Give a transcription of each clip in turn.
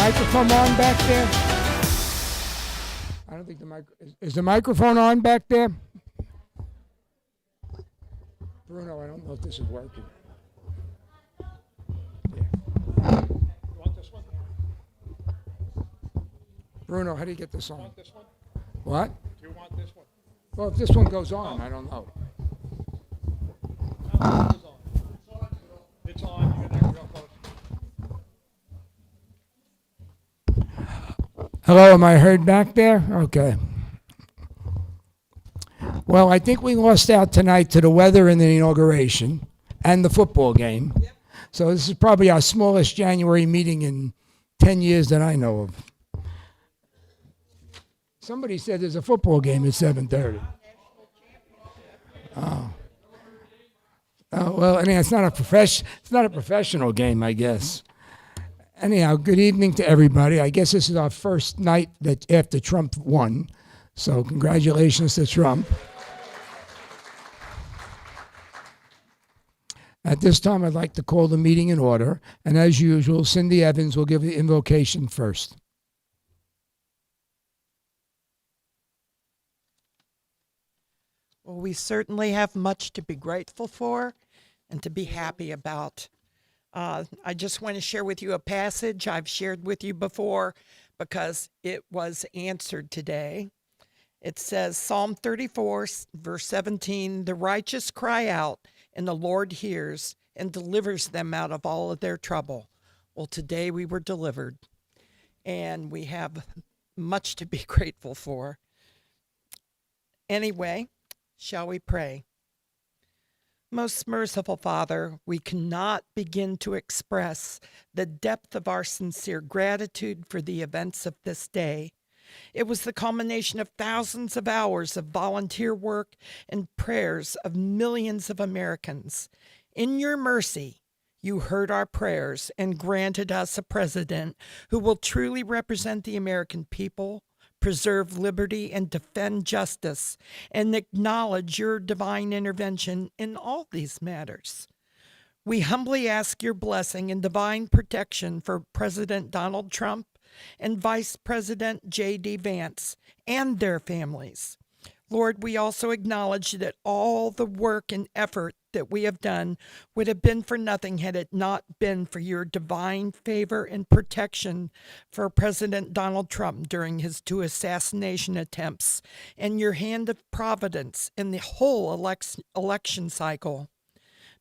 microphone on back there? I don't think the is the microphone on back there? Bruno, I don't know if this is working. Yeah. You want this one? Bruno, how do you get this on? You want this one? What? Do you want this one? Well, if this one goes on, I don't know. No, it's on. It's on. You're there. Real close. Hello, am I heard back there? Okay. Well, I think we lost out tonight to the weather and the inauguration and the football game. Yep. So this is probably our smallest January meeting in 10 years that I know of. Somebody said there's a football game at 7:30. Oh. Oh, well, I mean, it's not a professional game, I guess. Anyhow, good evening to everybody. I guess this is our first night that after Trump won. So congratulations to Trump. At this time, I'd like to call the meeting in order. And as usual, Cindy Evans will give the invocation first. Well, we certainly have much to be grateful for and to be happy about. I just want to share with you a passage I've shared with you before because it was answered today. It says, Psalm 34, verse 17, the righteous cry out, and the Lord hears and delivers them out of all of their trouble. Well, today we were delivered, and we have much to be grateful for. Anyway, shall we pray? Most merciful Father, we cannot begin to express the depth of our sincere gratitude for the events of this day. It was the culmination of thousands of hours of volunteer work and prayers of millions of Americans. In your mercy, you heard our prayers and granted us a president who will truly represent the American people, preserve liberty, and defend justice, and acknowledge your divine intervention in all these matters. We humbly ask your blessing and divine protection for President Donald Trump and Vice President J.D. Vance and their families. Lord, we also acknowledge that all the work and effort that we have done would have been for nothing had it not been for your divine favor and protection for President Donald Trump during his 2 assassination attempts and your hand of providence in the whole election cycle.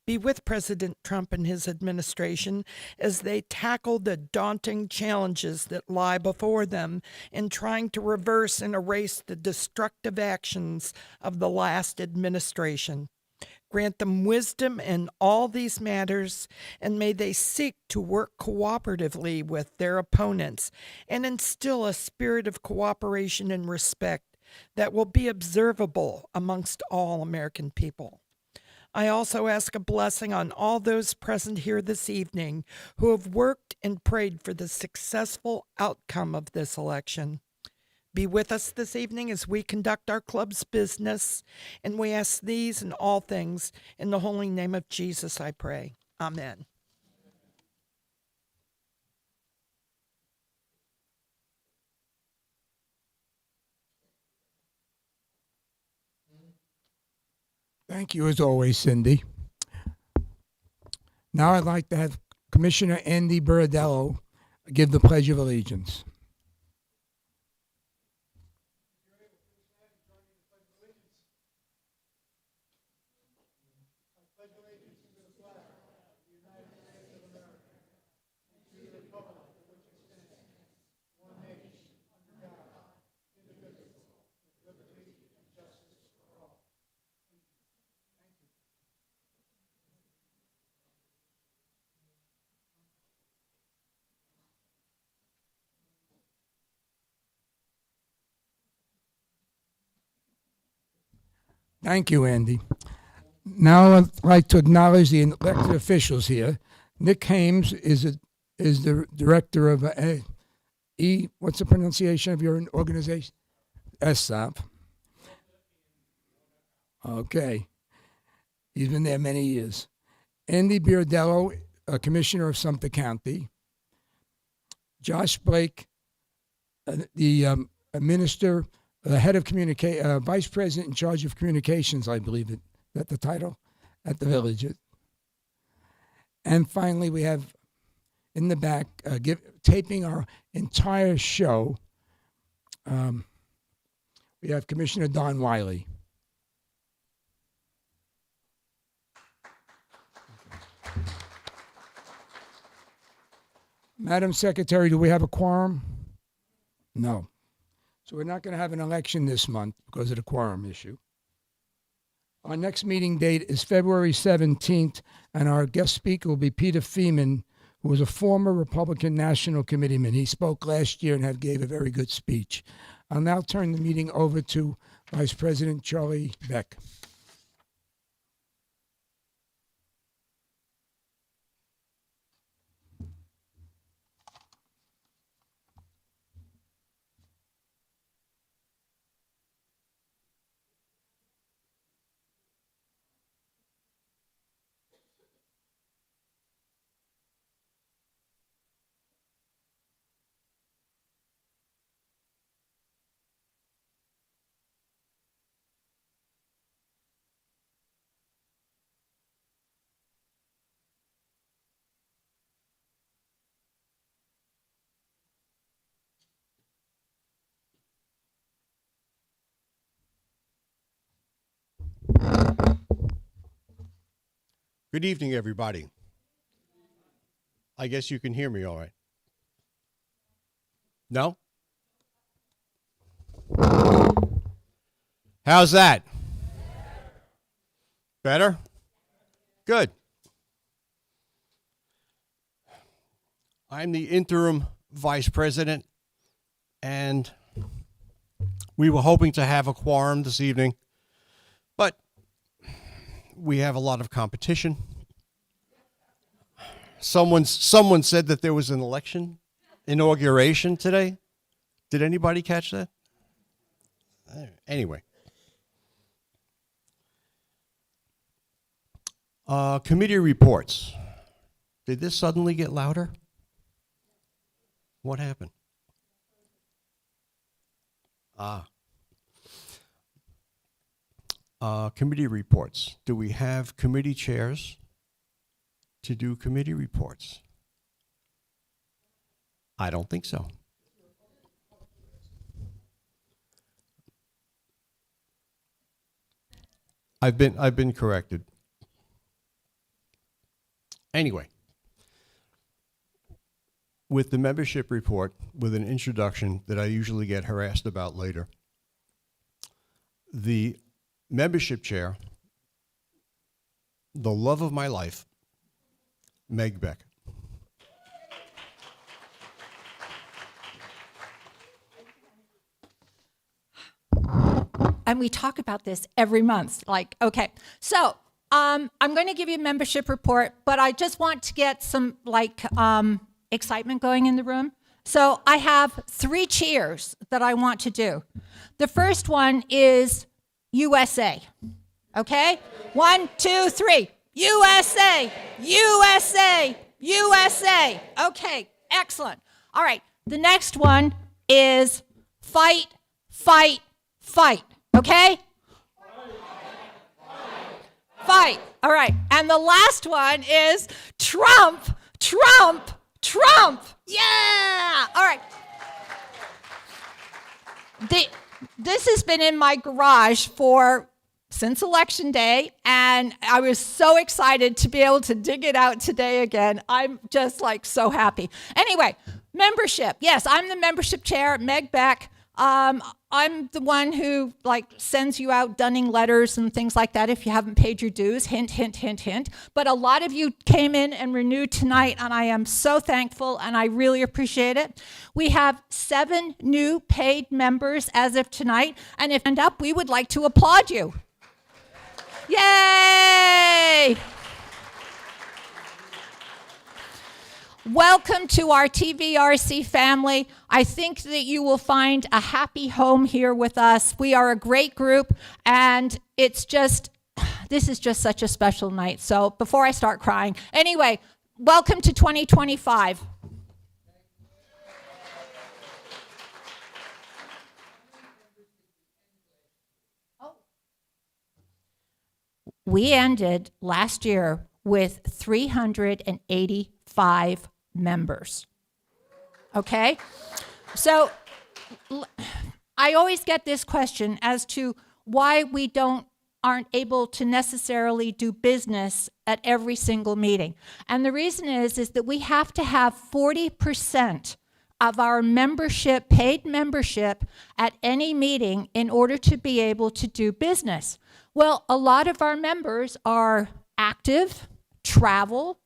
Be with President Trump and his administration as they tackle the daunting challenges that lie before them in trying to reverse and erase the destructive actions of the last administration. Grant them wisdom in all these matters, and may they seek to work cooperatively with their opponents and instill a spirit of cooperation and respect that will be observable amongst all American people. I also ask a blessing on all those present here this evening who have worked and prayed for the successful outcome of this election. Be with us this evening as we conduct our club's business, and we ask these and all things in the holy name of Jesus, I pray. Amen. Thank you, as always, Cindy. Now I'd like to have Commissioner Andy Buridello give the Pledge of Allegiance. Thank you, Andy. Now I'd like to acknowledge the elected officials here. Nick Hames is the director of what's the pronunciation of your organization? SSOP. Okay. He's been there many years. Andy Buridello, a commissioner of Sumter County. Josh Blake, the minister, the head of vice president in charge of communications, I believe that the title at the village. And finally, we have in the back taping our entire show. We have Commissioner Don Wiley. Madam Secretary, do we have a quorum? No. So we're not going to have an election this month because of the quorum issue. Our next meeting date is February 17th, and our guest speaker will be Peter Feeman, who was a former Republican National Committeeman. He spoke last year and gave a very good speech. I'll now turn the meeting over to Vice President Charlie Beck. Good evening, everybody. I guess you can hear me all right. No? How's that? Better? Good. I'm the interim vice president, and we were hoping to have a quorum this evening, but we have a lot of competition. Someone said that there was an election inauguration today. Did anybody catch that? Anyway. Committee reports. Did this suddenly get louder? What happened? Committee reports. Do we have committee chairs to do committee reports? I don't think so. I've been corrected. Anyway, with the membership report, with an introduction that I usually get harassed about later, the membership chair, the love of my life, Meg Beck. And we talk about this every month. Like, okay, so I'm going to give you a membership report, but I just want to get some excitement going in the room. So I have 3 cheers that I want to do. The first one is USA. Okay? 1, 2, 3. USA! USA! USA! Okay, excellent. All right, the next one is fight, fight, fight. Okay? Fight. All right. And the last one is Trump, Trump, Trump. Yeah. All right. This has been in my garage since Election Day, and I was so excited to be able to dig it out today again. I'm just so happy. Anyway, membership. Yes, I'm the membership chair, Meg Beck. I'm the one who sends you out dunning letters and things like that if you haven't paid your dues. Hint, hint, hint, hint. But a lot of you came in and renewed tonight, and I am so thankful, and I really appreciate it. We have 7 new paid members as of tonight, and if you end up, we would like to applaud you. Yay! Welcome to our TVRC family. I think that you will find a happy home here with us. We are a great group, and this is just such a special night. So before I start crying, anyway, welcome to 2025. we ended last year with 385 members. Okay? So I always get this question as to why we aren't able to necessarily do business at every single meeting. And the reason is that we have to have 40% of our membership, paid membership, at any meeting in order to be able to do business. Well, a lot of our members are active, travel,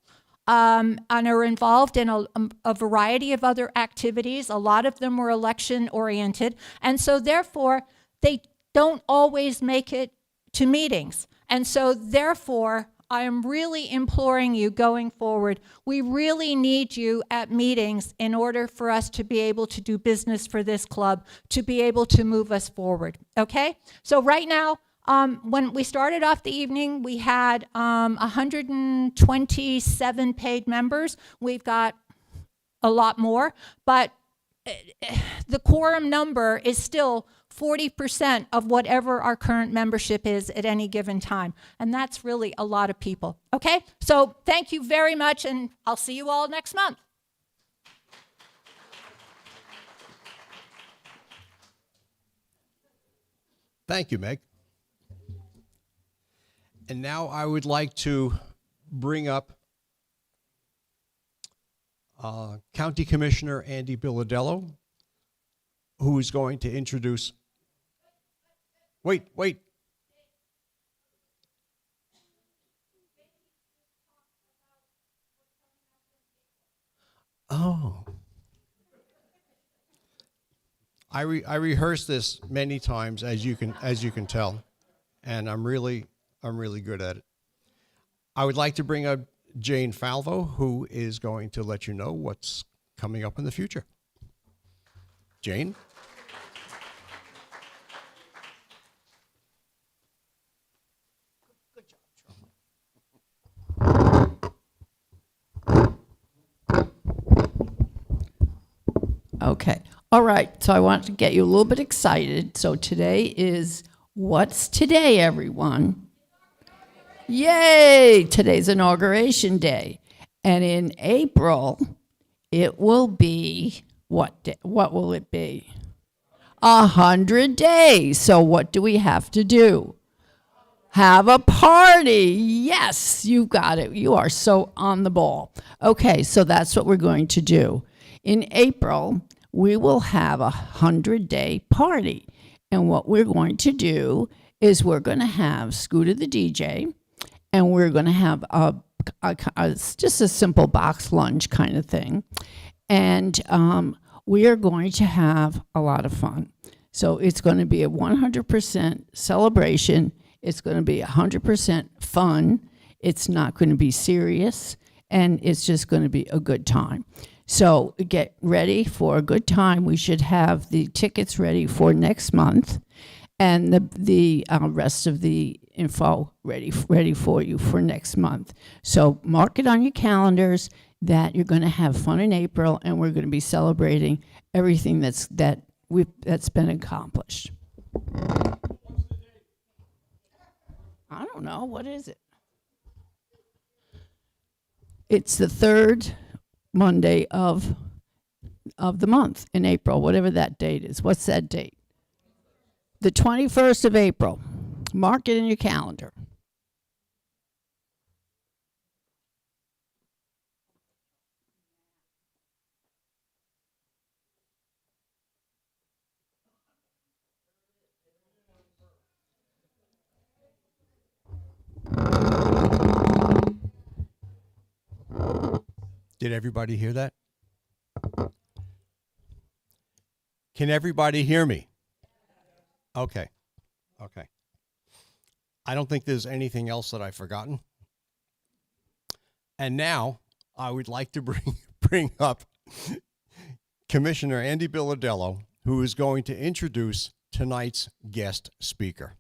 and are involved in a variety of other activities. A lot of them were election oriented. And so therefore, they don't always make it to meetings. And so therefore, I am really imploring you going forward, we really need you at meetings in order for us to be able to do business for this club, to be able to move us forward, okay? So right now, when we started off the evening, we had 127 paid members. We've got a lot more, but the quorum number is still 40% of whatever our current membership is at any given time. And that's really a lot of people. Okay? So thank you very much, and I'll see you all next month. Thank you, Meg. And now I would like to bring up County Commissioner Andy Billadello, who is going to introduce. Wait. Oh. I rehearsed this many times, as you can tell, and I'm really good at it. I would like to bring up Jane Falvo, who is going to let you know what's coming up in the future. Jane? Okay. All right. So I want to get you a little bit excited. So today is What's Today, everyone? Yay! Today's Inauguration Day. And in April, it will be, what will it be? 100 days. So what do we have to do? Have a party. Yes, you got it. You are so on the ball. Okay, so that's what we're going to do. In April, we will have a 100-day party. And what we're going to do is we're going to have Scooter the DJ, and we're going to have just a simple box lunch kind of thing. And we are going to have a lot of fun. So it's going to be a 100% celebration. It's going to be 100% fun. It's not going to be serious, and it's just going to be a good time. So get ready for a good time. We should have the tickets ready for next month, and the rest of the info ready for you for next month. So mark it on your calendars that you're going to have fun in April, and we're going to be celebrating everything that's been accomplished. I don't know. What is it? It's the third Monday of the month in April, whatever that date is. What's that date? The 21st of April. Mark it in your calendar. Did everybody hear that? Can everybody hear me? Okay. I don't think there's anything else that I've forgotten. And now I would like to bring up Commissioner Andy Billadello, who is going to introduce tonight's guest speaker.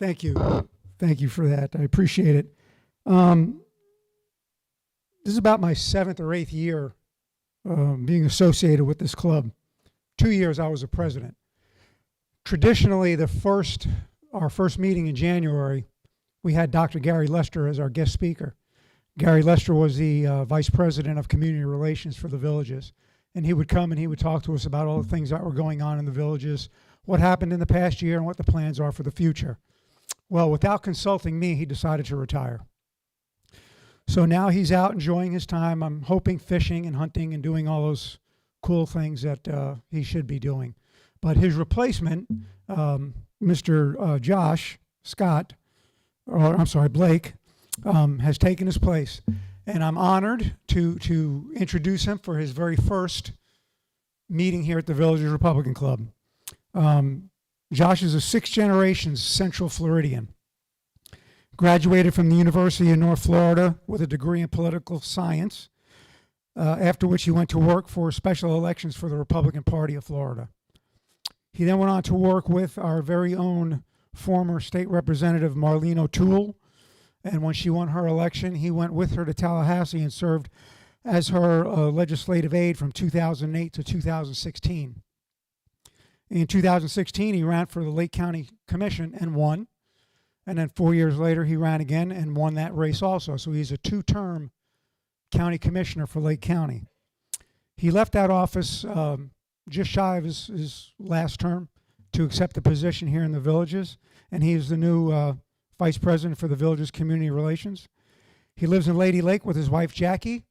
Thank you. Thank you for that. I appreciate it. This is about my 7th or 8th year being associated with this club. 2 years I was a president. Traditionally, our first meeting in January, we had Dr. Gary Lester as our guest speaker. Gary Lester was the vice president of community relations for the villages. And he would come and he would talk to us about all the things that were going on in the villages, what happened in the past year and what the plans are for the future. Well, without consulting me, he decided to retire. So now he's out enjoying his time. I'm hoping fishing and hunting and doing all those cool things that he should be doing. But his replacement, Mr. Josh Scott, or I'm sorry, Blake, has taken his place. And I'm honored to introduce him for his very first meeting here at the Villagers Republican Club. Josh is a 6th generation Central Floridian. Graduated from the University of North Florida with a degree in political science, after which he went to work for special elections for the Republican Party of Florida. He then went on to work with our very own former state representative, Marlene O'Toole, and when she won her election, he went with her to Tallahassee and served as her legislative aide from 2008 to 2016. In 2016, he ran for the Lake County Commission and won. And then 4 years later, he ran again and won that race also. So he's a 2-term county commissioner for Lake County. He left that office just shy of his last term to accept the position here in the villages. And he is the new vice president for the villages community relations. He lives in Lady Lake with his wife, Jackie,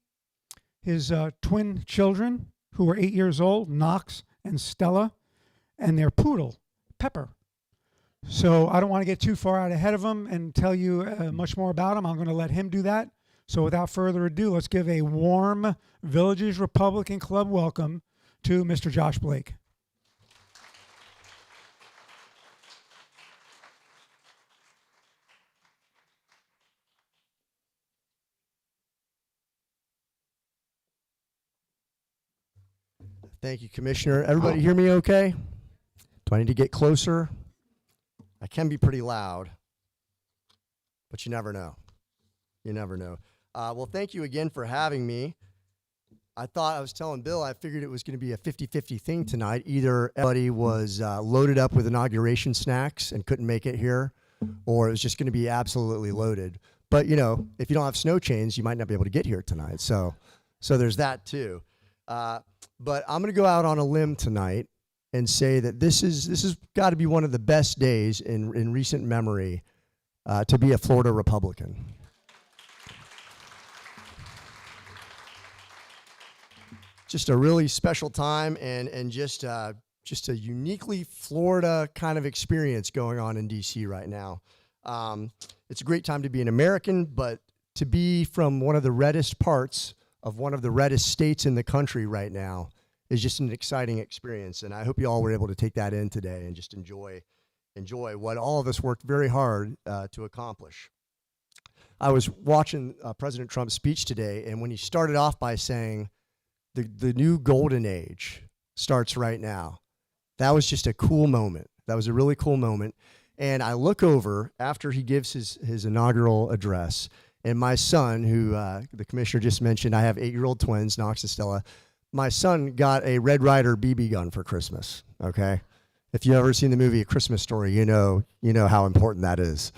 his twin children, who are 8 years old, Knox and Stella, and their poodle, Pepper. So I don't want to get too far out ahead of him and tell you much more about him. I'm going to let him do that. So without further ado, let's give a warm Villages Republican Club welcome to Mr. Josh Blake. Thank you, Commissioner. Everybody hear me okay? Do I need to get closer? I can be pretty loud, but you never know. You never know. Well, thank you again for having me. I was telling Bill, I figured it was going to be a 50-50 thing tonight. Either everybody was loaded up with inauguration snacks and couldn't make it here, or it was just going to be absolutely loaded. But, you know, if you don't have snow chains, you might not be able to get here tonight. So there's that too. But I'm going to go out on a limb tonight and say that this has got to be one of the best days in recent memory to be a Florida Republican. Just a really special time and just a uniquely Florida kind of experience going on in D.C. right now. It's a great time to be an American, but to be from one of the reddest parts of one of the reddest states in the country right now is just an exciting experience. And I hope you all were able to take that in today and just enjoy what all of us worked very hard to accomplish. I was watching President Trump's speech today, and when he started off by saying, the new golden age starts right now, that was just a cool moment. That was a really cool moment. And I look over after he gives his inaugural address, and my son, who the commissioner just mentioned, I have 8-year-old twins, Knox and Stella. My son got a Red Ryder BB gun for Christmas, okay? If you've ever seen the movie A Christmas Story, you know how important that is.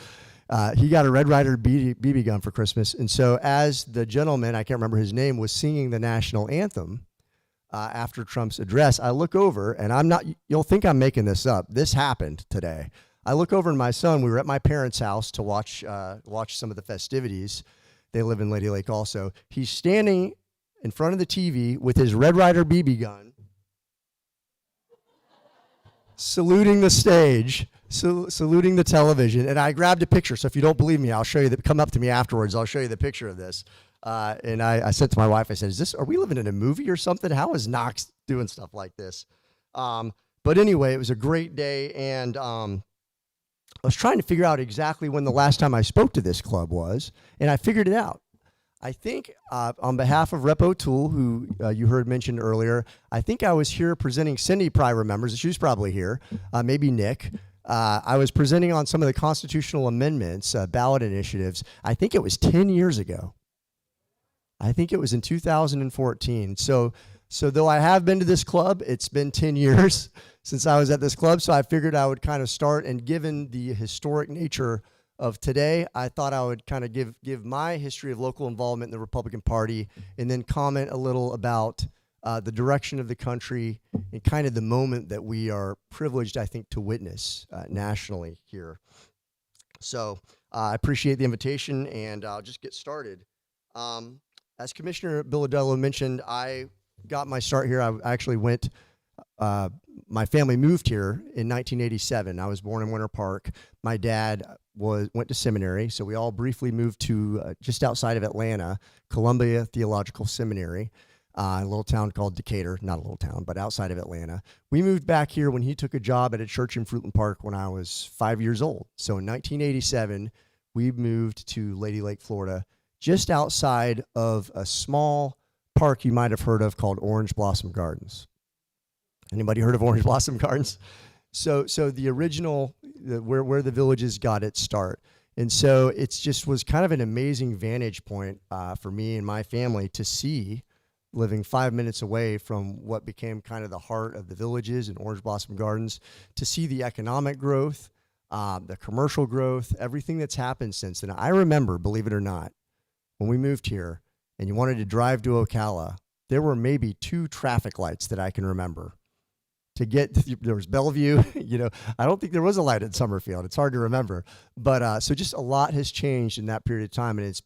He got a Red Ryder BB gun for Christmas, and so as the gentleman, I can't remember his name, was singing the national anthem after Trump's address, I look over, and you'll think I'm making this up. This happened today. I look over, and my son, we were at my parents' house to watch some of the festivities. They live in Lady Lake also. He's standing in front of the TV with his Red Ryder BB gun, saluting the stage, saluting the television, and I grabbed a picture. So if you don't believe me, I'll show you. Come up to me afterwards. I'll show you the picture of this. And I said to my wife, I said, are we living in a movie or something? How is Knox doing stuff like this? But anyway, it was a great day, and I was trying to figure out exactly when the last time I spoke to this club was, and I figured it out. I think on behalf of Rep. O'Toole, who you heard mentioned earlier, I think I was here presenting, Cindy probably remembers, she was probably here, maybe Nick. I was presenting on some of the constitutional amendments, ballot initiatives. I think it was 10 years ago. I think it was in 2014. So though I have been to this club, it's been 10 years since I was at this club. So I figured I would kind of start, and given the historic nature of today, I thought I would kind of give my history of local involvement in the Republican Party, and then comment a little about the direction of the country and kind of the moment that we are privileged, I think, to witness nationally here. So I appreciate the invitation, and I'll just get started. As Commissioner Blvd mentioned, I got my start here. I actually went, my family moved here in 1987. I was born in Winter Park. My dad went to seminary, so we all briefly moved to just outside of Atlanta, Columbia Theological Seminary, a little town called Decatur, not a little town, but outside of Atlanta. We moved back here when he took a job at a church in Fruitland Park when I was 5 years old. So in 1987, we moved to Lady Lake, Florida, just outside of a small park you might have heard of called Orange Blossom Gardens. Anybody heard of Orange Blossom Gardens? So the original, where the villages got its start. And so it's just was kind of an amazing vantage point for me and my family to see, living 5 minutes away from what became kind of the heart of the villages and Orange Blossom Gardens, to see the economic growth, the commercial growth, everything that's happened since then. I remember, believe it or not, when we moved here and you wanted to drive to Ocala, there were maybe 2 traffic lights that I can remember. To get, there was Bellevue, you know, I don't think there was a light at Summerfield. It's hard to remember. But so just a lot has changed in that period of time. And it's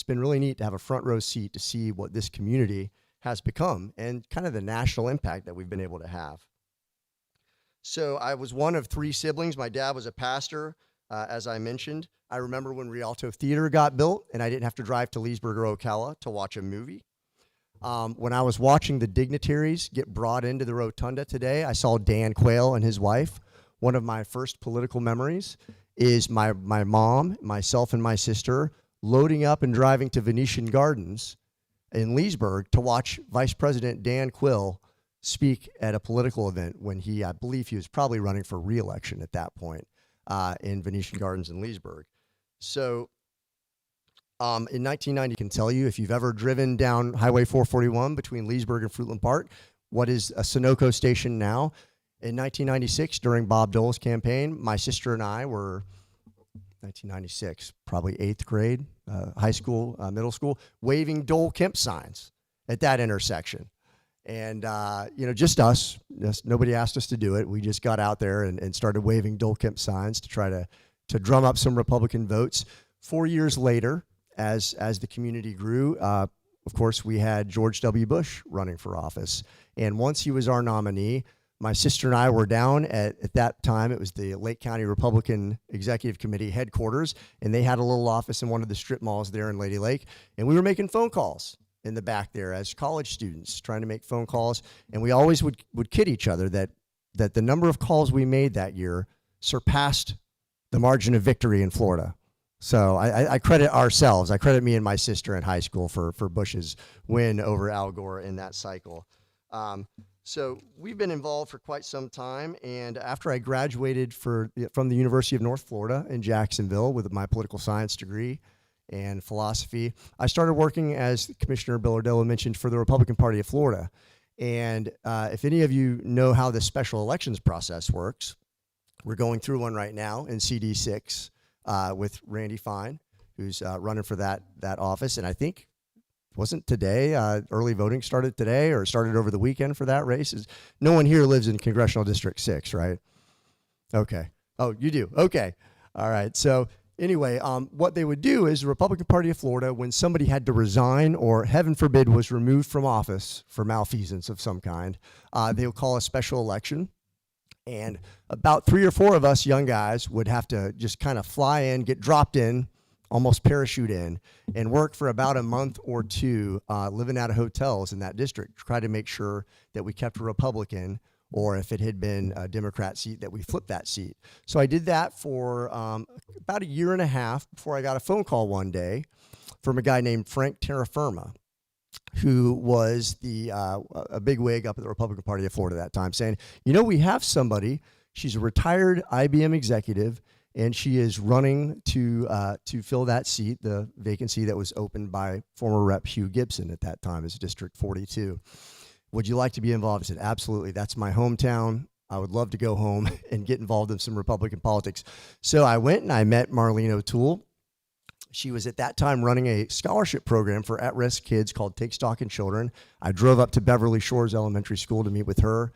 been really neat to have a front row seat to see what this community has become and kind of the national impact that we've been able to have. So I was one of 3 siblings. My dad was a pastor, as I mentioned. I remember when Rialto Theater got built and I didn't have to drive to Leesburg or Ocala to watch a movie. When I was watching the dignitaries get brought into the rotunda today, I saw Dan Quayle and his wife. One of my first political memories is my mom, myself, and my sister loading up and driving to Venetian Gardens in Leesburg to watch Vice President Dan Quayle speak at a political event when I believe he was probably running for re-election at that point in Venetian Gardens in Leesburg. So in 1990, I can tell you, if you've ever driven down Highway 441 between Leesburg and Fruitland Park, what is a Sunoco station now, in 1996, during Bob Dole's campaign, my sister and I were, 1996, probably 8th grade, high school, middle school, waving Dole Kemp signs at that intersection. And, you know, just us, nobody asked us to do it. We just got out there and started waving Dole Kemp signs to try to drum up some Republican votes. 4 years later, as the community grew, of course, we had George W. Bush running for office. And once he was our nominee, my sister and I were down at that time, it was the Lake County Republican Executive Committee headquarters, and they had a little office in one of the strip malls there in Lady Lake. And we were making phone calls in the back there as college students, trying to make phone calls. And we always would kid each other that the number of calls we made that year surpassed the margin of victory in Florida. So I credit ourselves. I credit me and my sister in high school for Bush's win over Al Gore in that cycle. So we've been involved for quite some time. And after I graduated from the University of North Florida in Jacksonville with my political science degree and philosophy, I started working, as Commissioner Blvd mentioned, for the Republican Party of Florida. And if any of you know how the special elections process works, we're going through one right now in CD6. With Randy Fine, who's running for that office. And I think, wasn't today, early voting started today or started over the weekend for that race? No one here lives in Congressional District 6, right? Okay. Oh, you do? Okay. All right. So anyway, what they would do is the Republican Party of Florida, when somebody had to resign or, heaven forbid, was removed from office for malfeasance of some kind, they would call a special election. And about 3 or 4 of us young guys would have to just kind of fly in, get dropped in, almost parachute in, and work for about a month or 2 living out of hotels in that district, try to make sure that we kept a Republican, or if it had been a Democrat seat, that we flipped that seat. So I did that for about a year and a half before I got a phone call one day from a guy named Frank Terraferma, who was a big wig up at the Republican Party of Florida at that time, saying, you know, we have somebody She's a retired IBM executive, and she is running to fill that seat, the vacancy that was opened by former Rep. Hugh Gibson at that time as District 42. Would you like to be involved? I said, absolutely. That's my hometown. I would love to go home and get involved in some Republican politics. So I went and I met Marlene O'Toole. She was at that time running a scholarship program for at-risk kids called Take Stock in Children. I drove up to Beverly Shores Elementary School to meet with her.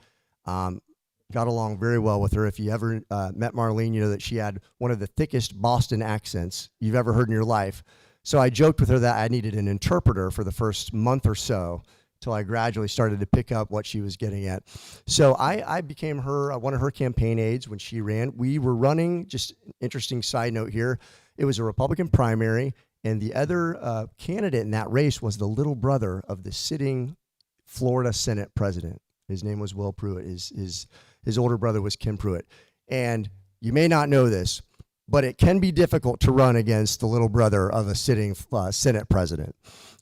Got along very well with her. If you ever met Marlene, you know that she had one of the thickest Boston accents you've ever heard in your life. So I joked with her that I needed an interpreter for the first month or so till I gradually started to pick up what she was getting at. So I became one of her campaign aides when she ran. We were running, just an interesting side note here, it was a Republican primary, and the other candidate in that race was the little brother of the sitting Florida Senate president. His name was Will Pruitt. His older brother was Kim Pruitt. And you may not know this, but it can be difficult to run against the little brother of a sitting Senate president.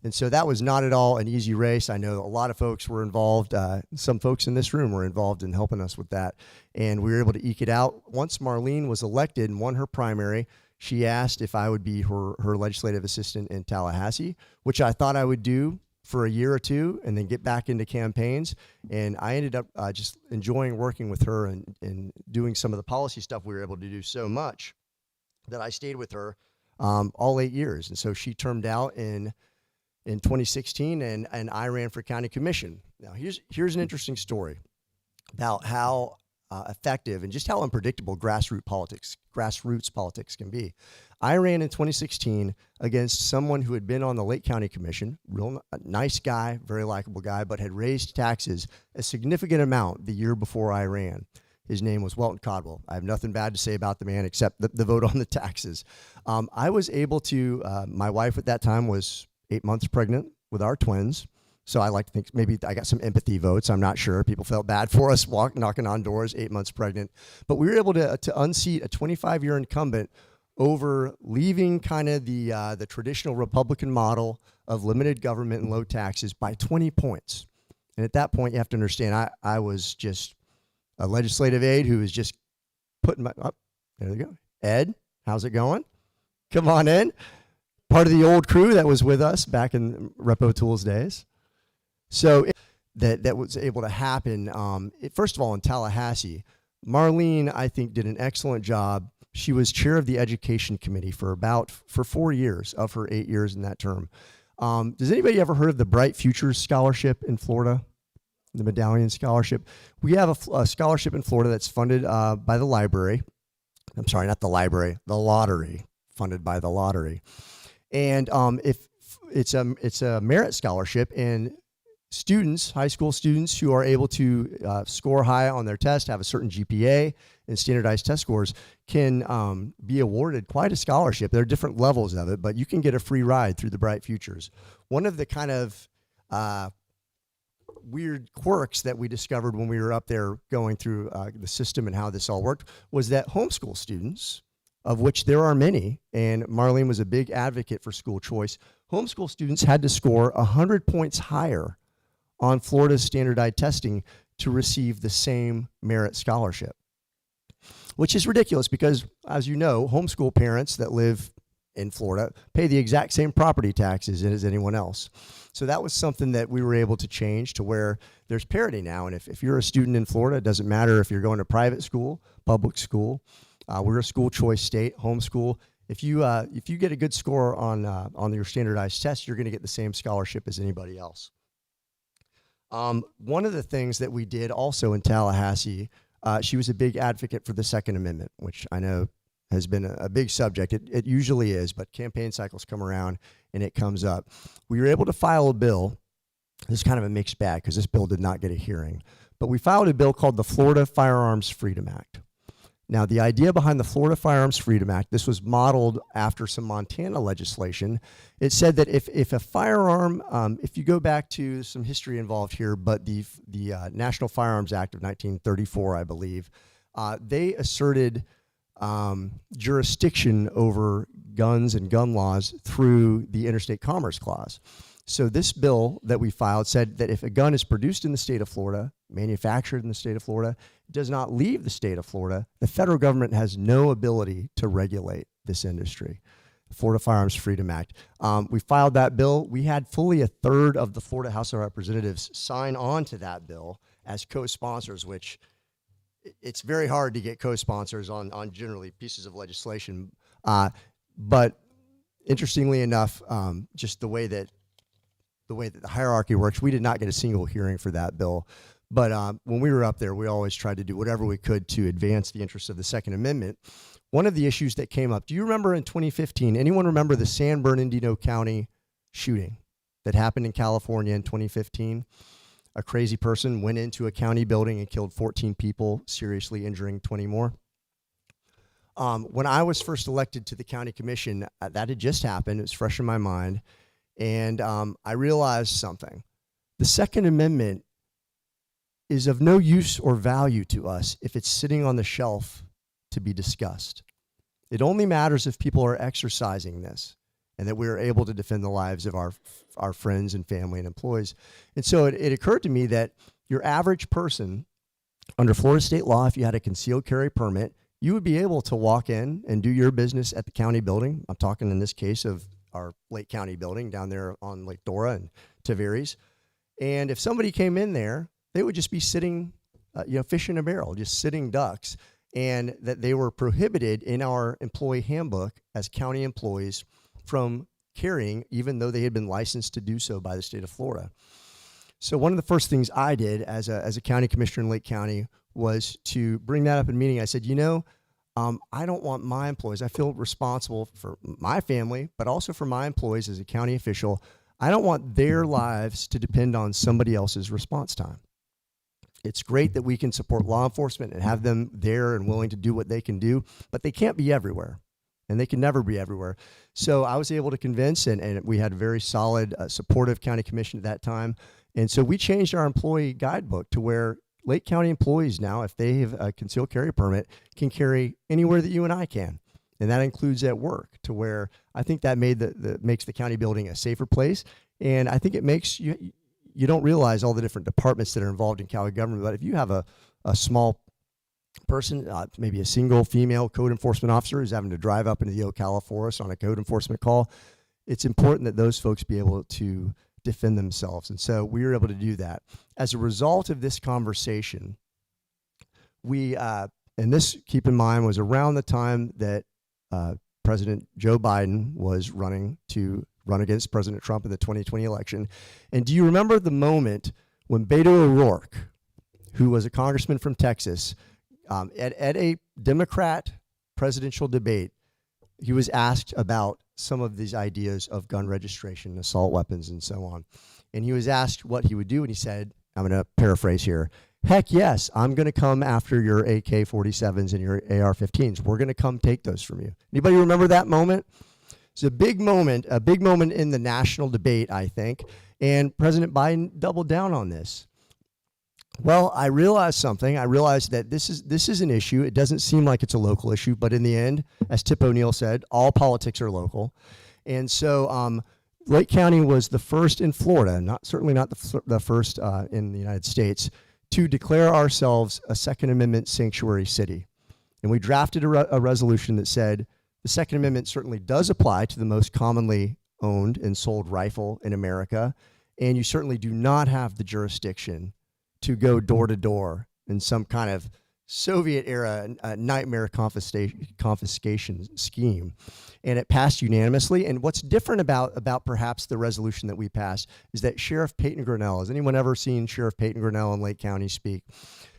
And so that was not at all an easy race. I know a lot of folks were involved. Some folks in this room were involved in helping us with that. And we were able to eke it out. Once Marlene was elected and won her primary, she asked if I would be her legislative assistant in Tallahassee, which I thought I would do for a year or two and then get back into campaigns. And I ended up just enjoying working with her and doing some of the policy stuff we were able to do so much that I stayed with her all 8 years. And so she termed out in 2016 and I ran for county commission. Now here's an interesting story about how effective and just how unpredictable grassroots politics can be. I ran in 2016 against someone who had been on the Lake County Commission, nice guy, very likable guy, but had raised taxes a significant amount the year before I ran. His name was Welton Codwell. I have nothing bad to say about the man except the vote on the taxes. I was able to, my wife at that time was 8 months pregnant with our twins. So I like to think maybe I got some empathy votes. I'm not sure. People felt bad for us knocking on doors, 8 months pregnant. But we were able to unseat a 25-year incumbent over leaving kind of the traditional Republican model of limited government and low taxes by 20 points. And at that point, you have to understand, I was just a legislative aide who was just putting my, oh, there they go. Ed, how's it going? Come on in. Part of the old crew that was with us back in Rep. O'Toole's days. So that was able to happen. First of all, in Tallahassee, Marlene, I think, did an excellent job. She was chair of the education committee for 4 years of her 8 years in that term. Does anybody ever heard of the Bright Futures Scholarship in Florida? The Medallion Scholarship. We have a scholarship in Florida that's funded by the library. I'm sorry, not the library, the lottery, funded by the lottery. And if it's a merit scholarship, and students, high school students who are able to score high on their test, have a certain GPA and standardized test scores, can be awarded quite a scholarship. There are different levels of it, but you can get a free ride through the Bright Futures. One of the kind of weird quirks that we discovered when we were up there going through the system and how this all worked was that homeschool students, of which there are many, and Marlene was a big advocate for school choice, homeschool students had to score 100 points higher on Florida's standardized testing to receive the same merit scholarship, which is ridiculous because, as you know, homeschool parents that live in Florida pay the exact same property taxes as anyone else. So that was something that we were able to change to where there's parity now. And if you're a student in Florida, it doesn't matter if you're going to private school, public school, we're a school choice state, homeschool. If you get a good score on your standardized test, you're going to get the same scholarship as anybody else. One of the things that we did also in Tallahassee, she was a big advocate for the Second Amendment, which I know has been a big subject. It usually is, but campaign cycles come around and it comes up. We were able to file a bill. This is kind of a mixed bag because this bill did not get a hearing, but we filed a bill called the Florida Firearms Freedom Act. Now, the idea behind the Florida Firearms Freedom Act, this was modeled after some Montana legislation. It said that if a firearm, if you go back to some history involved here, but the National Firearms Act of 1934, I believe, they asserted jurisdiction over guns and gun laws through the Interstate Commerce Clause. So this bill that we filed said that if a gun is produced in the state of Florida, manufactured in the state of Florida, does not leave the state of Florida, the federal government has no ability to regulate this industry. The Florida Firearms Freedom Act. We filed that bill. We had fully a third of the Florida House of Representatives sign on to that bill as co-sponsors, which it's very hard to get co-sponsors on generally pieces of legislation. But interestingly enough, just the way that the hierarchy works, we did not get a single hearing for that bill. But when we were up there, we always tried to do whatever we could to advance the interests of the Second Amendment. One of the issues that came up, do you remember in 2015, anyone remember the San Bernardino County shooting that happened in California in 2015? A crazy person went into a county building and killed 14 people, seriously injuring 20 more. When I was first elected to the county commission, that had just happened. It was fresh in my mind. And I realized something. The Second Amendment is of no use or value to us if it's sitting on the shelf to be discussed. It only matters if people are exercising this and that we are able to defend the lives of our friends and family and employees. And so it occurred to me that your average person, under Florida state law, if you had a concealed carry permit, you would be able to walk in and do your business at the county building. I'm talking in this case of our Lake County building down there on Lake Dora and Tavares. And if somebody came in there, they would just be sitting, fish in a barrel, just sitting ducks, and that they were prohibited in our employee handbook as county employees from carrying, even though they had been licensed to do so by the state of Florida. So one of the first things I did as a county commissioner in Lake County was to bring that up in a meeting. I said, I don't want my employees, I feel responsible for my family, but also for my employees as a county official. I don't want their lives to depend on somebody else's response time. It's great that we can support law enforcement and have them there and willing to do what they can do, but they can't be everywhere, and they can never be everywhere. So I was able to convince, and we had a very solid, supportive county commission at that time. And so we changed our employee guidebook to where Lake County employees now, if they have a concealed carry permit, can carry anywhere that you and I can. And that includes at work, to where I think that makes the county building a safer place. And I think it makes you don't realize all the different departments that are involved in county government. But if you have a small person, maybe a single female code enforcement officer who's having to drive up into the Ocala forest on a code enforcement call, it's important that those folks be able to defend themselves. And so we were able to do that. As a result of this conversation, and this, keep in mind, was around the time that President Joe Biden was running against President Trump in the 2020 election. And do you remember the moment when Beto O'Rourke, who was a congressman from Texas, at a Democrat presidential debate, he was asked about some of these ideas of gun registration, assault weapons, and so on. And he was asked what he would do, and he said, I'm going to paraphrase here, heck yes, I'm going to come after your AK-47s and your AR-15s. We're going to come take those from you. Anybody remember that moment? It's a big moment in the national debate, I think. And President Biden doubled down on this. Well, I realized something. I realized that this is an issue. It doesn't seem like it's a local issue, but in the end, as Tip O'Neill said, all politics are local. And so Lake County was the first in Florida, certainly not the first in the United States, to declare ourselves a Second Amendment sanctuary city. And we drafted a resolution that said the Second Amendment certainly does apply to the most commonly owned and sold rifle in America, and you certainly do not have the jurisdiction to go door to door in some kind of Soviet era nightmare confiscation scheme. And it passed unanimously. And what's different about perhaps the resolution that we passed is that Sheriff Peyton Grinnell, has anyone ever seen Sheriff Peyton Grinnell in Lake County speak?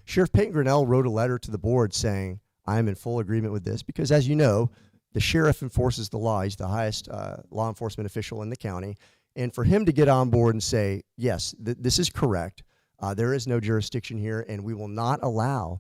Sheriff Peyton Grinnell wrote a letter to the board saying, I am in full agreement with this, because as you know, the sheriff enforces the law. He's the highest law enforcement official in the county. And for him to get on board and say, yes, this is correct, there is no jurisdiction here, and we will not allow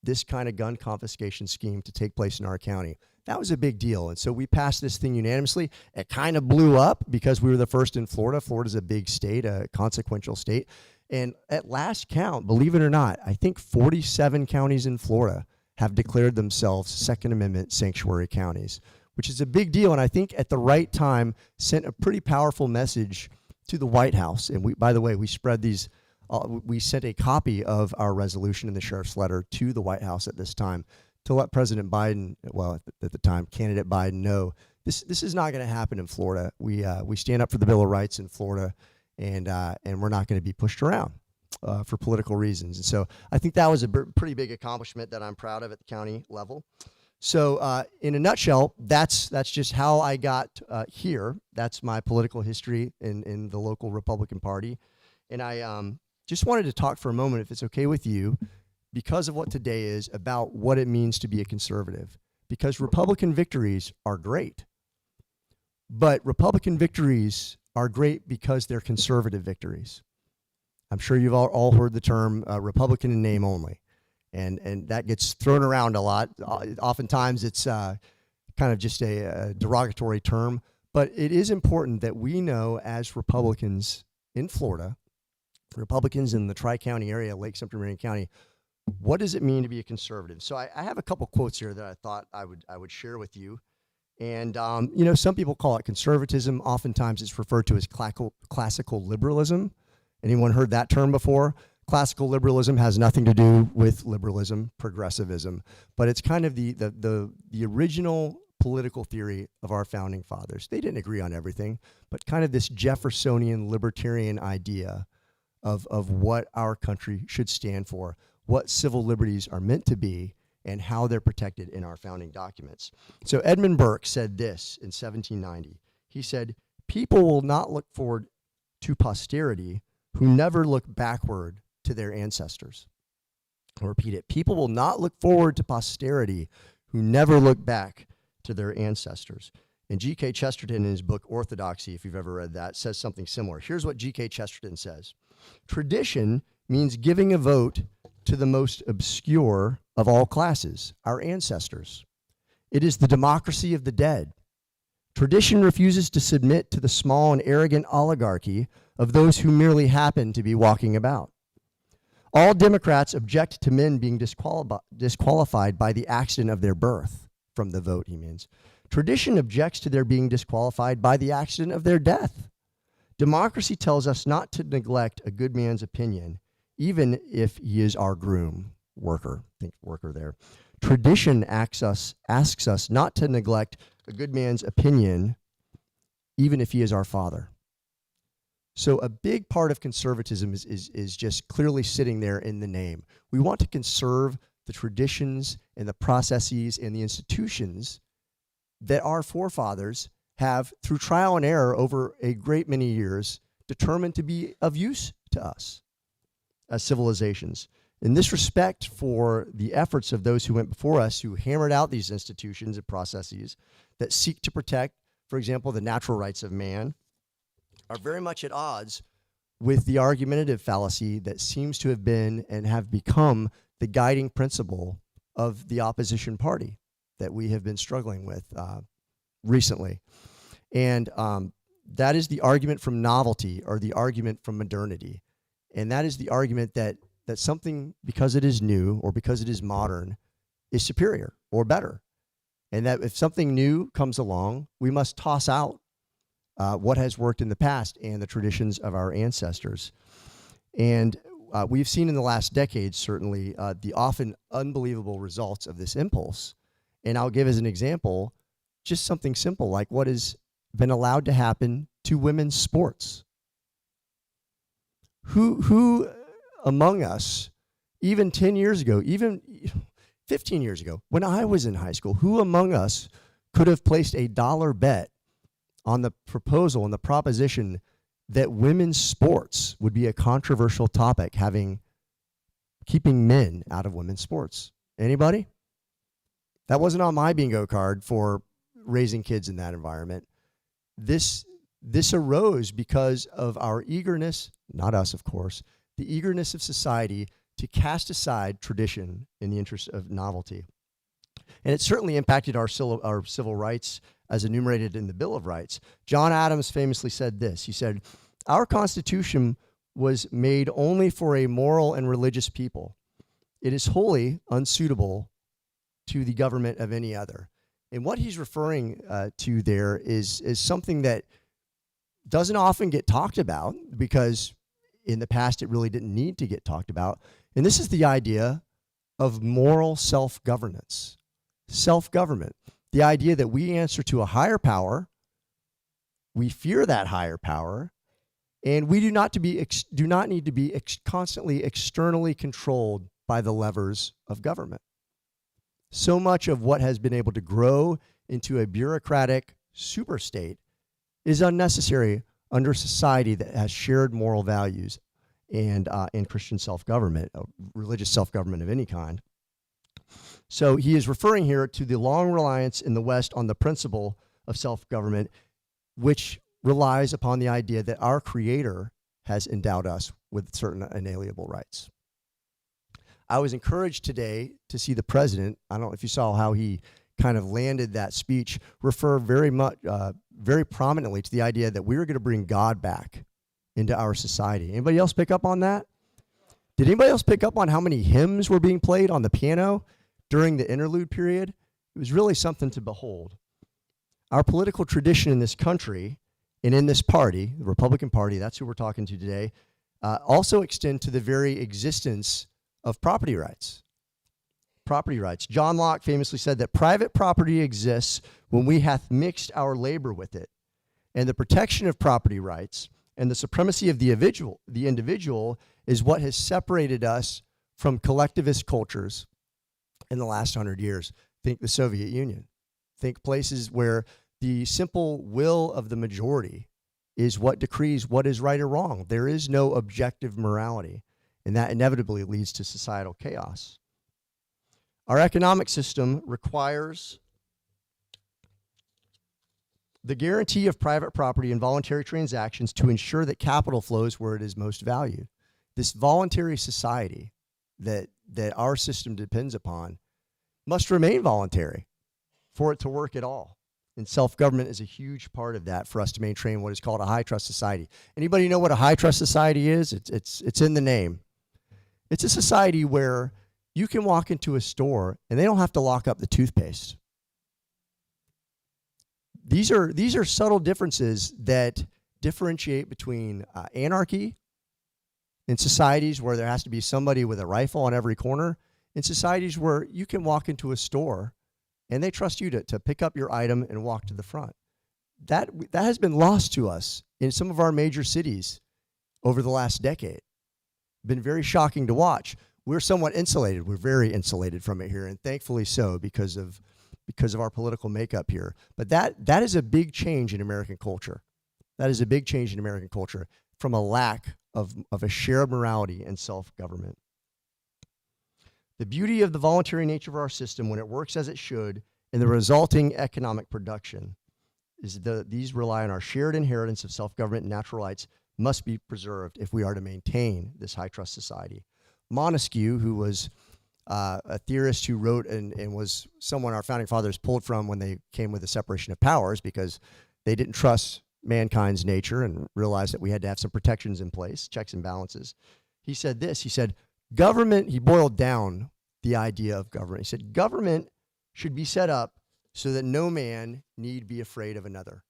this kind of gun confiscation scheme to take place in our county. That was a big deal. And so we passed this thing unanimously. It kind of blew up because we were the first in Florida. Florida's a big state, a consequential state. And at last count, believe it or not, I think 47 counties in Florida have declared themselves Second Amendment sanctuary counties, which is a big deal. And I think at the right time sent a pretty powerful message to the White House. And we, by the way, we spread these, we sent a copy of our resolution in the sheriff's letter to the White House at this time to let President Biden, well, at the time, candidate Biden know this is not going to happen in Florida. We stand up for the Bill of Rights in Florida, and we're not going to be pushed around for political reasons. And so I think that was a pretty big accomplishment that I'm proud of at the county level. So in a nutshell, that's just how I got here. That's my political history in the local Republican Party. And I just wanted to talk for a moment, if it's okay with you, because of what today is, about what it means to be a conservative. Because Republican victories are great. But Republican victories are great because they're conservative victories. I'm sure you've all heard the term Republican in name only. And that gets thrown around a lot. Oftentimes it's kind of just a derogatory term. But it is important that we know, as Republicans in Florida, Republicans in the Tri-County area, Lake Sumter, Marion County, what does it mean to be a conservative? So I have a couple quotes here that I thought I would share with you. And, you know, some people call it conservatism. Oftentimes it's referred to as classical liberalism. Anyone heard that term before? Classical liberalism has nothing to do with liberalism, progressivism, but it's kind of the original political theory of our founding fathers. They didn't agree on everything, but kind of this Jeffersonian libertarian idea of what our country should stand for, what civil liberties are meant to be, and how they're protected in our founding documents. So Edmund Burke said this in 1790. He said, "People will not look forward to posterity who never look backward to their ancestors." I'll repeat it. People will not look forward to posterity who never look back to their ancestors. And G.K. Chesterton, in his book Orthodoxy, if you've ever read that, says something similar. Here's what G.K. Chesterton says. "Tradition means giving a vote to the most obscure of all classes, our ancestors. It is the democracy of the dead. Tradition refuses to submit to the small and arrogant oligarchy of those who merely happen to be walking about. All Democrats object to men being disqualified by the accident of their birth," from the vote, he means. "Tradition objects to their being disqualified by the accident of their death. Democracy tells us not to neglect a good man's opinion, even if he is our groom," worker, think worker there. "Tradition asks us not to neglect a good man's opinion, even if he is our father." So a big part of conservatism is just clearly sitting there in the name. We want to conserve the traditions and the processes and the institutions that our forefathers have, through trial and error over a great many years, determined to be of use to us as civilizations. In this respect for the efforts of those who went before us, who hammered out these institutions and processes that seek to protect, for example, the natural rights of man, are very much at odds with the argumentative fallacy that seems to have been and have become the guiding principle of the opposition party that we have been struggling with recently. And that is the argument from novelty, or the argument from modernity. And that is the argument that something, because it is new or because it is modern, is superior or better. And that if something new comes along, we must toss out what has worked in the past and the traditions of our ancestors. And we've seen in the last decade, certainly, the often unbelievable results of this impulse. And I'll give as an example just something simple, like what has been allowed to happen to women's sports. Who among us, even 10 years ago, even 15 years ago, when I was in high school, who among us could have placed a dollar bet on the proposal and the proposition that women's sports would be a controversial topic, keeping men out of women's sports? Anybody? That wasn't on my bingo card for raising kids in that environment. This arose because of our eagerness, not us, of course, the eagerness of society to cast aside tradition in the interest of novelty. And it certainly impacted our civil rights as enumerated in the Bill of Rights. John Adams famously said this. He said, "Our Constitution was made only for a moral and religious people. It is wholly unsuitable to the government of any other." And what he's referring to there is something that doesn't often get talked about because in the past it really didn't need to get talked about. And this is the idea of moral self-governance. Self-government. The idea that we answer to a higher power, we fear that higher power, and we do not need to be constantly externally controlled by the levers of government. So much of what has been able to grow into a bureaucratic superstate is unnecessary under a society that has shared moral values and Christian self-government, religious self-government of any kind. So he is referring here to the long reliance in the West on the principle of self-government, which relies upon the idea that our Creator has endowed us with certain inalienable rights. I was encouraged today to see the president, I don't know if you saw how he kind of landed that speech, refer very prominently to the idea that we were going to bring God back into our society. Anybody else pick up on that? Did anybody else pick up on how many hymns were being played on the piano during the interlude period? It was really something to behold. Our political tradition in this country and in this party, the Republican Party, that's who we're talking to today, also extend to the very existence of property rights. Property rights. John Locke famously said that private property exists when we hath mixed our labor with it. And the protection of property rights and the supremacy of the individual is what has separated us from collectivist cultures in the last 100 years. Think the Soviet Union. Think places where the simple will of the majority is what decrees what is right or wrong. There is no objective morality, and that inevitably leads to societal chaos. Our economic system requires the guarantee of private property and voluntary transactions to ensure that capital flows where it is most valued. This voluntary society that our system depends upon must remain voluntary for it to work at all. And self-government is a huge part of that for us to maintain what is called a high-trust society. Anybody know what a high-trust society is? It's in the name. It's a society where you can walk into a store and they don't have to lock up the toothpaste. These are subtle differences that differentiate between anarchy in societies where there has to be somebody with a rifle on every corner, in societies where you can walk into a store and they trust you to pick up your item and walk to the front. That has been lost to us in some of our major cities over the last decade. Been very shocking to watch. We're somewhat insulated. We're very insulated from it here, and thankfully so because of our political makeup here. But that is a big change in American culture. That is a big change in American culture from a lack of a shared morality and self-government. The beauty of the voluntary nature of our system when it works as it should and the resulting economic production is these rely on our shared inheritance of self-government and natural rights must be preserved if we are to maintain this high-trust society. Montesquieu, who was a theorist who wrote and was someone our founding fathers pulled from when they came with the separation of powers because they didn't trust mankind's nature and realized that we had to have some protections in place, checks and balances. He said this, he said, government, he boiled down the idea of government. He said, government should be set up so that no man need be afraid of another.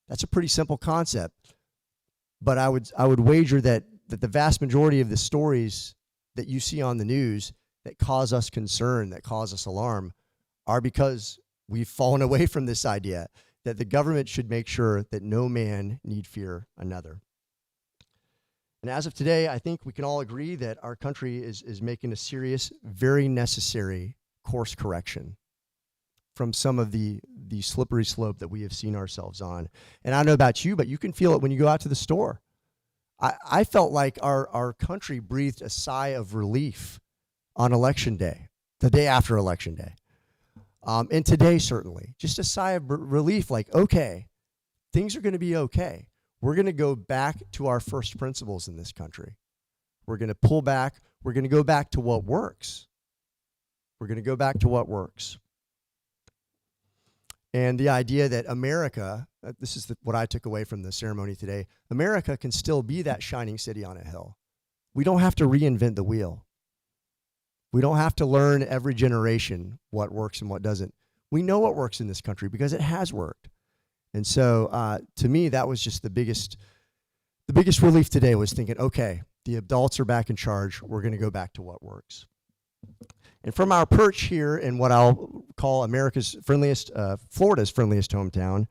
That's a pretty simple concept, but I would wager that the vast majority of the stories that you see on the news that cause us concern, that cause us alarm, are because we've fallen away from this idea that the government should make sure that no man need fear another. And as of today, I think we can all agree that our country is making a serious, very necessary course correction from some of the slippery slope that we have seen ourselves on. And I don't know about you, but you can feel it when you go out to the store. I felt like our country breathed a sigh of relief on Election Day, the day after Election Day. And today, certainly, just a sigh of relief, like, okay, things are going to be okay. We're going to go back to our first principles in this country. We're going to pull back. We're going to go back to what works. We're going to go back to what works. And the idea that America, this is what I took away from the ceremony today, America can still be that shining city on a hill. We don't have to reinvent the wheel. We don't have to learn every generation what works and what doesn't. We know what works in this country because it has worked. And so to me, that was just the biggest relief today was thinking, okay, the adults are back in charge. We're going to go back to what works. And from our perch here in what I'll call America's friendliest, Florida's friendliest hometown,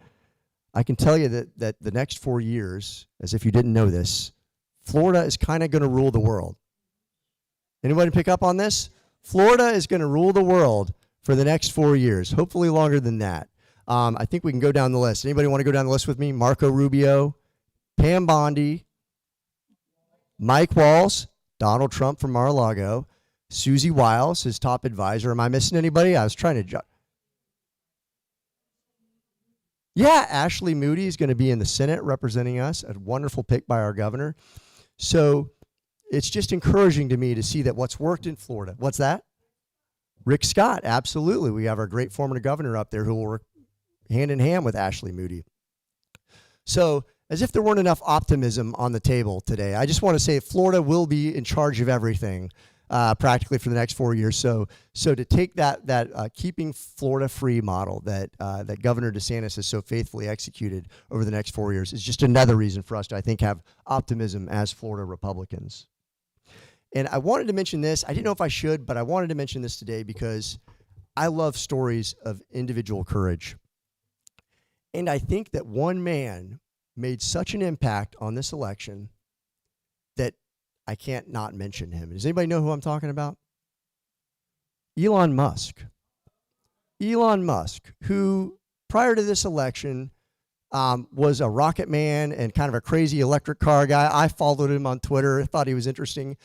I can tell you that the next 4 years, as if you didn't know this, Florida is kind of going to rule the world. Anybody pick up on this? Florida is going to rule the world for the next 4 years, hopefully longer than that. I think we can go down the list. Anybody want to go down the list with me? Marco Rubio, Pam Bondi, Mike Walls, Donald Trump from Mar-a-Lago, Susie Wiles, his top advisor. Am I missing anybody? I was trying to... Yeah, Ashley Moody is going to be in the Senate representing us, a wonderful pick by our governor. So it's just encouraging to me to see that what's worked in Florida. What's that? Rick Scott, absolutely. We have our great former governor up there who will work hand in hand with Ashley Moody. So as if there weren't enough optimism on the table today, I just want to say Florida will be in charge of everything practically for the next 4 years. So to take that keeping Florida free model that Governor DeSantis has so faithfully executed over the next 4 years is just another reason for us to, I think, have optimism as Florida Republicans. And I wanted to mention this. I didn't know if I should, but I wanted to mention this today because I love stories of individual courage. And I think that one man made such an impact on this election that I can't not mention him. Does anybody know who I'm talking about? Elon Musk. Elon Musk, who prior to this election was a rocket man and kind of a crazy electric car guy. I followed him on Twitter, thought he was interesting.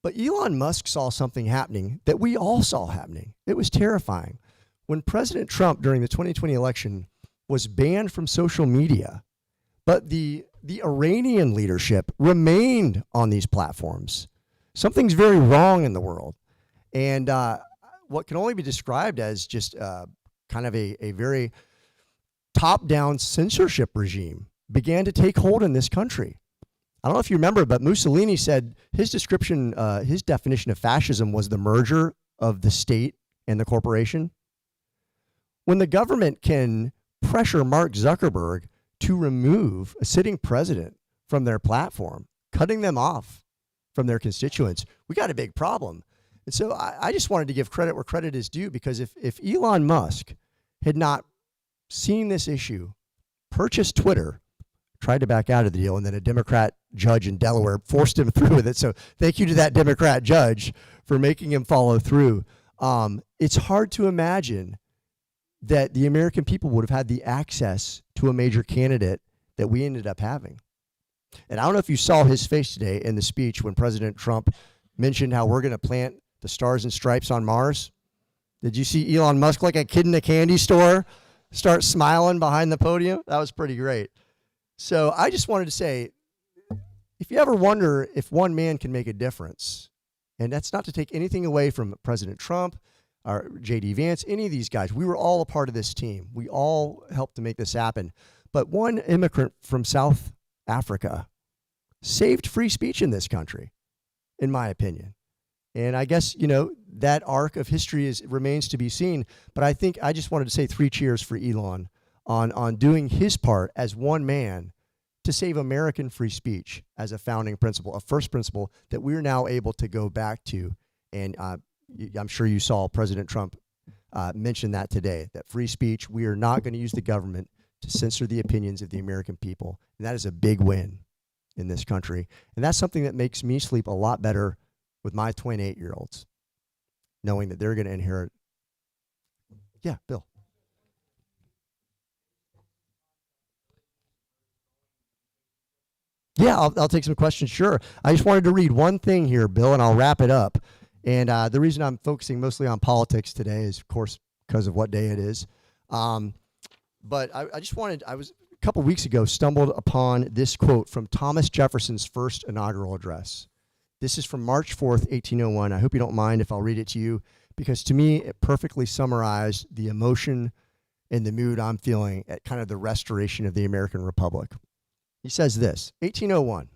But Elon Musk saw something happening that we all saw happening. It was terrifying. When President Trump during the 2020 election was banned from social media, but the Iranian leadership remained on these platforms. Something's very wrong in the world. And what can only be described as just kind of a very top-down censorship regime began to take hold in this country. I don't know if you remember, but Mussolini said his description, his definition of fascism was the merger of the state and the corporation. When the government can pressure Mark Zuckerberg to remove a sitting president from their platform, cutting them off from their constituents, we got a big problem. And so I just wanted to give credit where credit is due, because if Elon Musk had not seen this issue, purchased Twitter, tried to back out of the deal, and then a Democrat judge in Delaware forced him through with it. So thank you to that Democrat judge for making him follow through. It's hard to imagine that the American people would have had the access to a major candidate that we ended up having. And I don't know if you saw his face today in the speech when President Trump mentioned how we're going to plant the stars and stripes on Mars. Did you see Elon Musk like a kid in a candy store start smiling behind the podium? That was pretty great. So I just wanted to say, if you ever wonder if one man can make a difference, and that's not to take anything away from President Trump or J.D. Vance, any of these guys, we were all a part of this team. We all helped to make this happen. But one immigrant from South Africa saved free speech in this country, in my opinion. And I guess, you know, that arc of history remains to be seen. But I think I just wanted to say 3 cheers for Elon on doing his part as one man to save American free speech as a founding principle, a first principle that we're now able to go back to. And I'm sure you saw President Trump mention that today, that free speech, we are not going to use the government to censor the opinions of the American people. And that is a big win in this country. And that's something that makes me sleep a lot better with my twin 8-year-olds, knowing that they're going to inherit. Yeah, Bill. Yeah, I'll take some questions, sure. I just wanted to read one thing here, Bill, and I'll wrap it up. And the reason I'm focusing mostly on politics today is, of course, because of what day it is. But I just wanted, I was a couple weeks ago stumbled upon this quote from Thomas Jefferson's first inaugural address. This is from March 4th, 1801. I hope you don't mind if I'll read it to you, because to me, it perfectly summarized the emotion and the mood I'm feeling at kind of the restoration of the American Republic. He says this, 1801,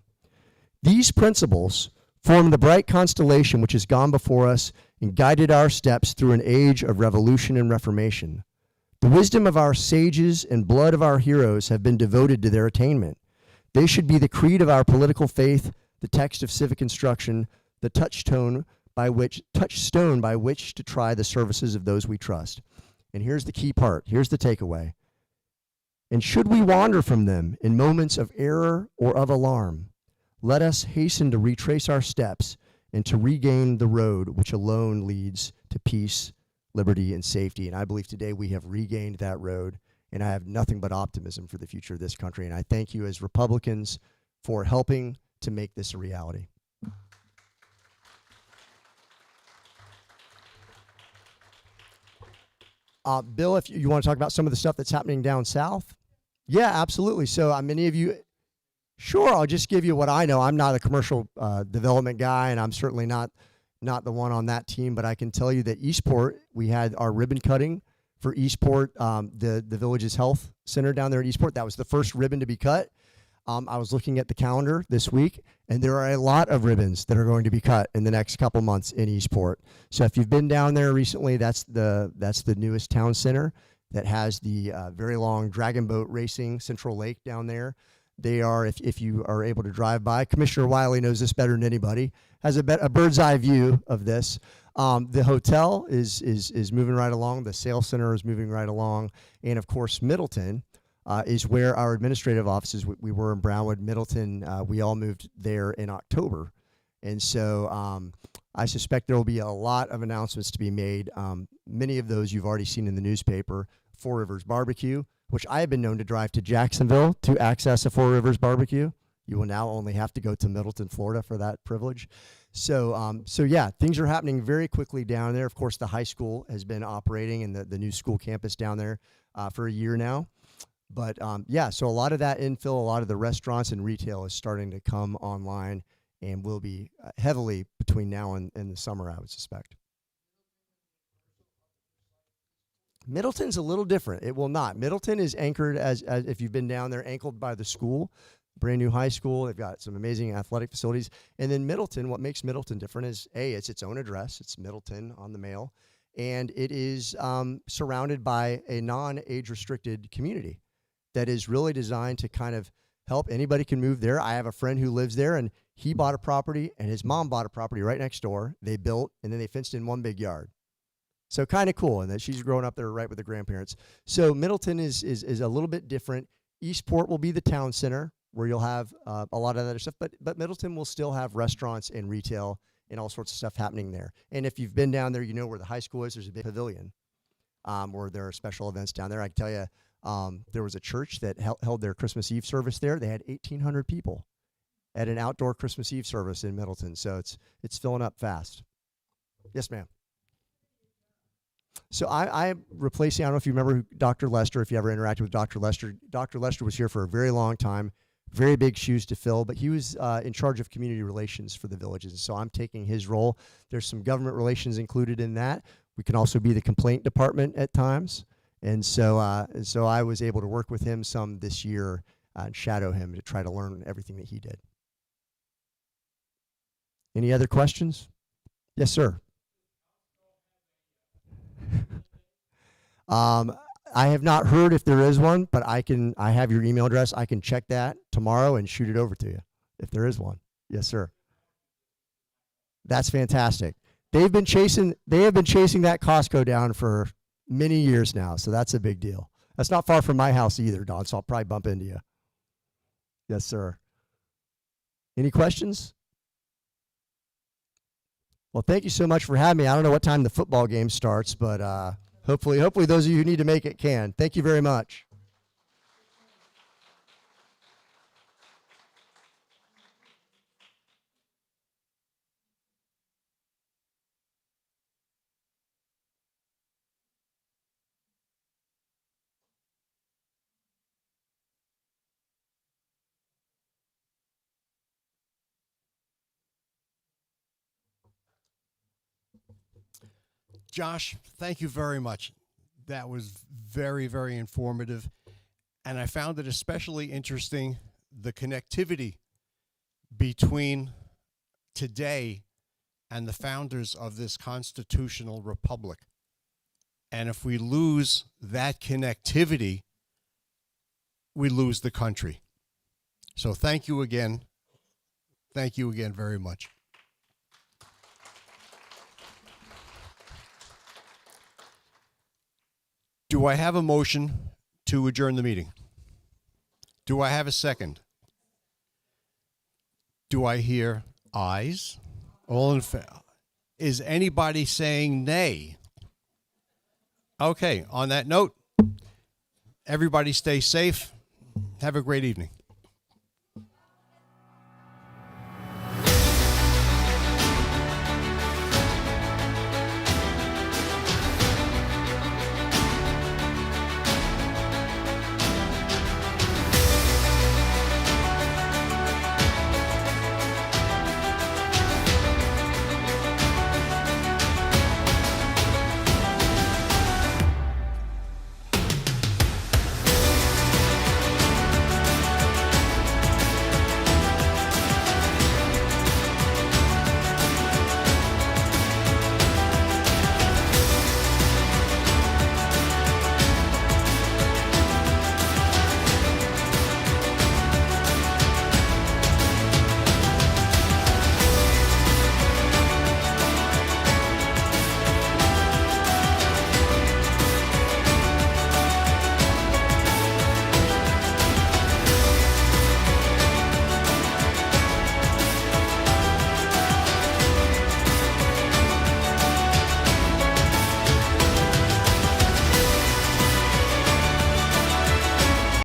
"These principles form the bright constellation which has gone before us and guided our steps through an age of revolution and reformation. The wisdom of our sages and blood of our heroes have been devoted to their attainment. They should be the creed of our political faith, the text of civic instruction, the touchstone by which to try the services of those we trust. And here's the key part. Here's the takeaway. And should we wander from them in moments of error or of alarm, let us hasten to retrace our steps and to regain the road which alone leads to peace, liberty, and safety. And I believe today we have regained that road, and I have nothing but optimism for the future of this country. And I thank you as Republicans for helping to make this a reality. Bill, if you want to talk about some of the stuff that's happening down south. Yeah, absolutely. So many of you, sure, I'll just give you what I know. I'm not a commercial development guy, and I'm certainly not the one on that team, but I can tell you that Eastport, we had our ribbon cutting for Eastport, the village's health center down there at Eastport. That was the first ribbon to be cut. I was looking at the calendar this week, and there are a lot of ribbons that are going to be cut in the next couple months in Eastport. So if you've been down there recently, that's the newest town center that has the very long dragon boat racing Central Lake down there. They are, if you are able to drive by, Commissioner Wiley knows this better than anybody, has a bird's eye view of this. The hotel is moving right along. The sales center is moving right along. And of course, Middleton is where our administrative offices, we were in Brownwood. Middleton, we all moved there in October. And so I suspect there will be a lot of announcements to be made. Many of those you've already seen in the newspaper. Four Rivers Barbecue, which I have been known to drive to Jacksonville to access a Four Rivers Barbecue. You will now only have to go to Middleton, Florida for that privilege. So yeah, things are happening very quickly down there. Of course, the high school has been operating and the new school campus down there for a year now. But yeah, so a lot of that infill, a lot of the restaurants and retail is starting to come online and will be heavily between now and the summer, I would suspect. Middleton's a little different. It will not. Middleton is anchored as if you've been down there, anchored by the school, brand new high school. They've got some amazing athletic facilities. And then Middleton, what makes Middleton different is it's its own address. It's Middleton on the mail. And it is surrounded by a non-age restricted community that is really designed to kind of help. Anybody can move there. I have a friend who lives there, and he bought a property and his mom bought a property right next door. They built, and then they fenced in one big yard. So kind of cool, and that she's growing up there right with the grandparents. So Middleton is a little bit different. Eastport will be the town center where you'll have a lot of other stuff, but Middleton will still have restaurants and retail and all sorts of stuff happening there. And if you've been down there, you know where the high school is. There's a big pavilion where there are special events down there. I can tell you, there was a church that held their Christmas Eve service there. They had 1,800 people at an outdoor Christmas Eve service in Middleton. So it's filling up fast. Yes, ma'am. So I'm replacing, I don't know if you remember Dr. Lester, if you ever interacted with Dr. Lester. Dr. Lester was here for a very long time, very big shoes to fill, but he was in charge of community relations for the villages. And so I'm taking his role. There's some government relations included in that. We can also be the complaint department at times. And so I was able to work with him some this year and shadow him to try to learn everything that he did. Any other questions? Yes, sir. I have not heard if there is one, but I have your email address. I can check that tomorrow and shoot it over to you if there is one. Yes, sir. That's fantastic. They have been chasing that Costco down for many years now, so that's a big deal. That's not far from my house either, Don, so I'll probably bump into you. Yes, sir. Any questions? Well, thank you so much for having me. I don't know what time the football game starts, but hopefully those of you who need to make it can. Thank you very much. Josh, thank you very much. That was very, very informative. And I found it especially interesting, the connectivity between today and the founders of this constitutional republic. And if we lose that connectivity, we lose the country. So thank you again. Thank you again very much. Do I have a motion to adjourn the meeting? Do I have a second? Do I hear ayes? All in favor? Is anybody saying nay? Okay, on that note, everybody stay safe. Have a great evening.